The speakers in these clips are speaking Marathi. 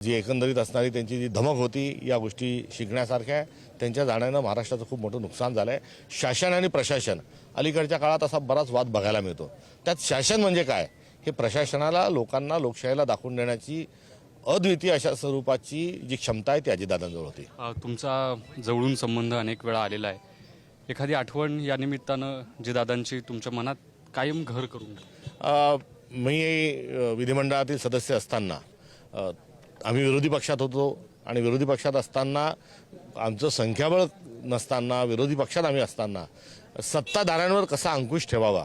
जी एकंदरीत असणारी त्यांची जी धमक होती या गोष्टी शिकण्यासारख्या आहे। त्यांच्या जाण्यानं महाराष्ट्राचं खूप मोठं नुकसान झालं आहे। शासन आणि प्रशासन अलीकडच्या काळात असा बराच वाद बघायला मिळतो। त्यात शासन म्हणजे काय हे प्रशासनाला लोकांना लोकशाहीला दाखवून देण्याची अद्वितीय अशा स्वरूपाची जी क्षमता आहे ती अजितदादांजवळ होती। तुमचा जवळून संबंध अनेक वेळा आलेला आहे। एखादी आठवण या निमित्तानं जे दादांची तुमच्या मनात कायम घर करून मी विधिमंडळातील सदस्य असताना आम्ही विरोधी पक्षात होतो आणि विरोधी पक्षात असताना आमचं संख्याबळ नसताना विरोधी पक्षात आम्ही असताना सत्ताधाऱ्यांवर कसा अंकुश ठेवावा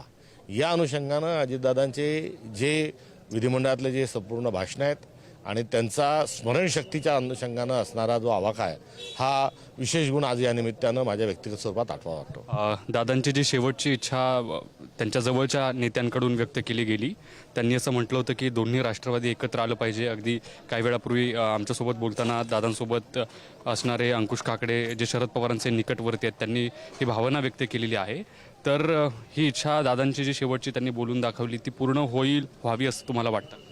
या अनुषंगानं अजितदादांचे जे विधिमंडळातले जे संपूर्ण भाषणं आहेत आणि त्यांचा स्मरणशक्तीच्या अनुषंगानं असणारा जो आवाका आहे हा विशेष गुण आज या निमित्तानं माझ्या व्यक्तिगत स्वरूपात आठवावा वाटतो। दादांची जी शेवटची इच्छा त्यांच्या जवळच्या नेत्यांकडून व्यक्त केली गेली, त्यांनी असं म्हटलं होतं की दोन्ही राष्ट्रवादी एकत्र आलं पाहिजे। अगदी काही वेळापूर्वी आमच्यासोबत बोलताना दादांसोबत असणारे अंकुश काकडे जे शरद पवारांचे निकटवर्ती आहेत त्यांनी ही भावना व्यक्त केलेली आहे। तर ही इच्छा दादांची जी शेवटची त्यांनी बोलून दाखवली ती पूर्ण व्हावी असं तुम्हाला वाटतं?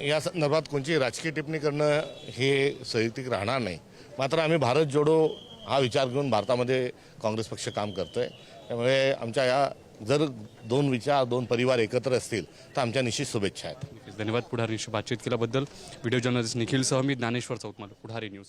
या संदर्भात कोणती राजकीय टिप्पणी करणं हे साहित्यिक राहणार नाही। मात्र आम्ही भारत जोडो हा विचार घेऊन भारतामध्ये काँग्रेस पक्ष काम करतोय। त्यामुळे आमच्या या जर दोन विचार दोन परिवार एकत्र असतील तर आमच्या निश्चित शुभेच्छा आहेत। धन्यवाद पुढारीशी बातचीत केल्याबद्दल। व्हिडिओ जर्नलिस्ट निखिल सह मी ज्ञानेश्वर चौतमाल, पुढारी न्यूज।